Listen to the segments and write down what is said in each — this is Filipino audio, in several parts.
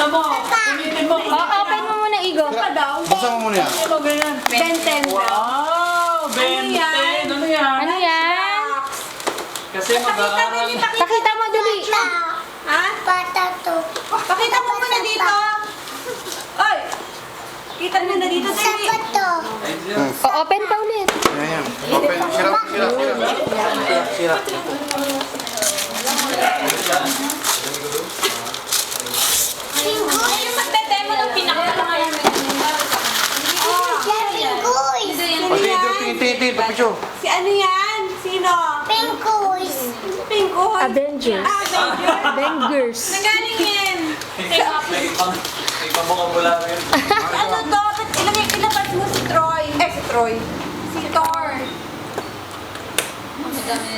Tingnan mo. Tingnan mo. Open mo muna, Igo. Buksan mo muna yan. Ito, ganyan. Benten. Wow! Benten! Ano yan? Ano yan? Kasi mag-aaral. Pakita mo, dali. Ha? Pakita mo muna dito. Oy! Kita mo na dito, dali. Open pa ulit. Yan. Open. Sira. Yung magdedemo ng pinakamalaki. Pati ito, tingin. Papicture. Si ano yan? Sino? Pinkoy. Avengers. Avengers. Nagalingin. May ibang vocabulary. Ano to? Ba't ilabas mo si Troy? Si Troy. Si Thor.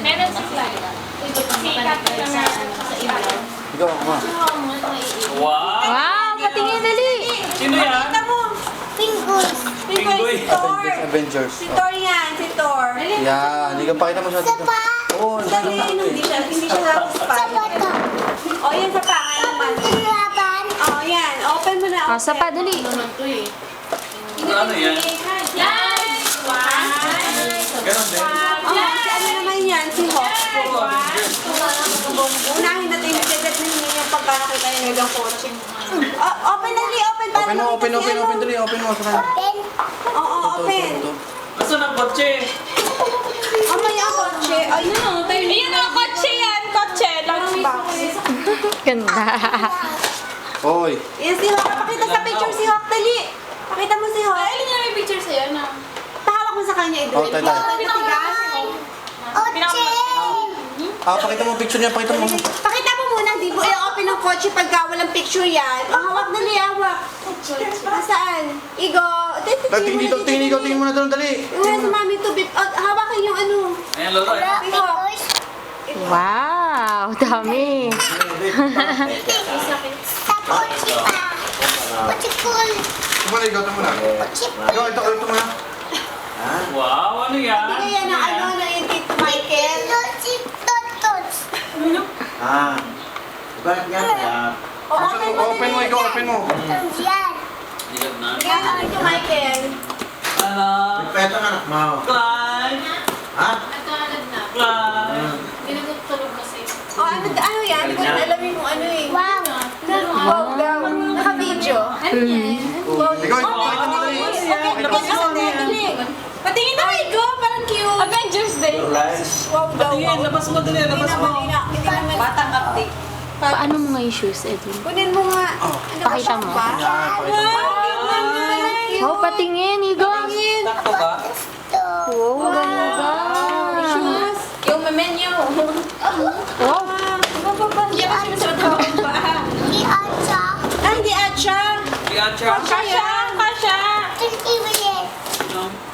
Meron sa slide. Sikat na sa ilaw. Ikaw, ma. Wow! Wow, patingin, dali. Sino yan? Pakita mo. Pinkoy. Si Thor. Avengers. Si Thor yan. Si Thor. Yan. Hindi ka pakita mo siya dito. Oo, Dali, hindi siya satisfied. O, yan sa panga naman. O, yan. Open mo na. O, sapa, dali. Ano yan? Yan! Ganon din. Si ano naman yan? Si Hawk. Unahin natin yung dagat na hindi niya pagkakakita niya ng kotse. Open na, Lee. Open. Para Open mo, makita si ano. dali. Open mo sa kanya. Oo, open. Nasaan ang kotse? May ang kotse. Ayun o. Ayun ang kotse yan! Kotse! Lunchbox. Ganda. Hoy. Yan si Hawk. Pakita sa picture si Hawk. Dali. Pakita mo si Hawk. Ay, nga may picture sa'yo, no? Pahawak mo sa kanya, Edwin. Oh, tayo. Pakita mo picture niya, pakita mo. Pakita mo muna, di mo i-open ang kotse pagka walang picture yan. Hawak, dali, hawak. Saan? Igo. Tingin mo na doon, dali. Wala si Mami to. Hawakan yung ano. Ayan, Lolo. Si Hawk. Wow, dami. Tumuna, ikaw, tumuna. Ito muna. Wow, ano yan? Hindi kaya na ano na yung Tito Michael. Bakit nga? Open mo, ikaw, open mo. Dilag na. Kaya na Tito Michael. Ano? Peto ang anak mo. Clyde! Ha? Nagkahalad na. Clyde! Tinutulog kasi. Ano yan? Hindi ko na alam yung kung ano eh. Wow daw. Naka-video. Ano yan? Ikaw, pakita mo, dali. Labas mo na dali. Patingin na may go. Parang cute. Avengers Day. Wow daw. Patingin, labas mo dali, labas mo. Hindi naman. Batang update. Paano mo nga yung shoes, Edwin? Kunin mo nga. Pakita mo. Oh, patingin, Igo. Sakto ba? Wow, ganda. Shoes. Yung menu. Wow. Yan ang sinusunod ko ba? Hindi atcha. Si Acha. Kasha! Kasha!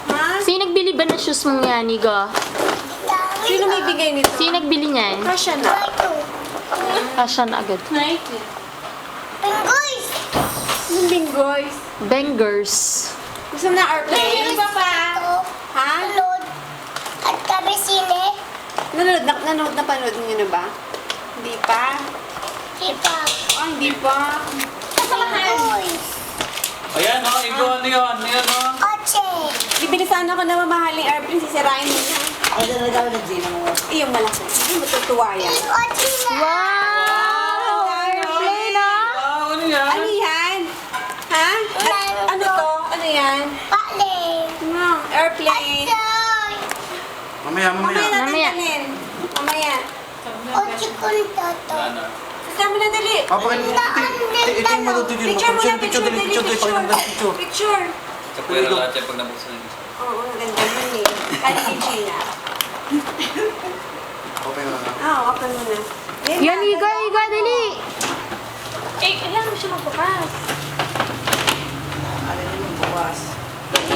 Ha? Sino nagbili ba ng shoes mong yan, Igo? Sino may bigay nito? Sino nagbili niyan? Kasha na. Kasya na agad. Nike. Yung binggoys. Bangers. Gusto mo na airplane? Iba pa? Ha? Nanood na panood nyo na ba? Hindi pa? Hindi pa. Ayan, oh, ikaw, ano yun? Ayan, oh. Bibili sana ako na mamahaling airplane, sisirain mo na. Yung malaki. Hindi matutuwa yan. Wow! Airplane, ah! Wow, ano yan? Ano yan? Ha? Ano to? Ano yan? Airplane. Mamaya. Mamaya natin Mamaya. dalhin. Mamaya. Ano? Gusto mo na dali. Iting mo doon, Picture mo na, picture, dali, pakita mo na picture. Picture. Sa pwera lahat yan pag nabuksan yun. Oo, ang ganda nun eh. Kahit kay Gina. Open mo na. Open mo na. Yan, Igo, dali. Eh, kailangan mo siya magbukas.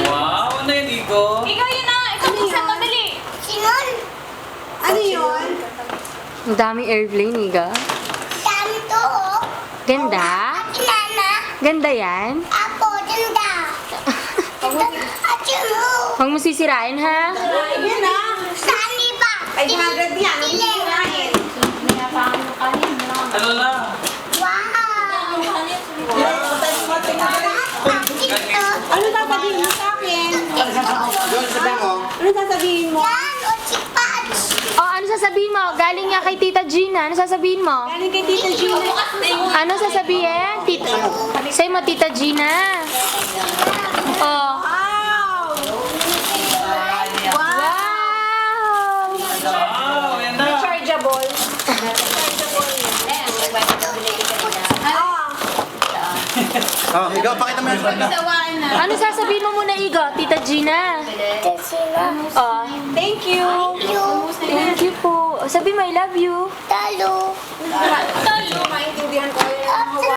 Wow, ano yan, Igo? Ikaw yun na! Ikaw buksan mo, dali! Ano yun? Ang daming airplane, Igo. Ganda? Ganda yan? Huwag mo sisirain, ha? Yan ah. 500 yan. Ang sisirain. Ano na? sasabihin mo sa akin? Doon, sabihin mo. Ano sasabihin mo? Oh, ano sasabihin mo? Galing nga kay Tita Gina. Ano sasabihin mo? Galing kay Tita Gina. Ano sasabihin? Tita... Sa'yo mo, Tita Gina. Oh. Wow! Wow! Wow, yan na. Rechargeable. Oh, ikaw, pakita mo yung spot na. Ano sasabihin mo muna, Igo? Tita Gina. Oh. Thank you. Thank you po. Sabi mo, I love you. Maintindihan ko yun.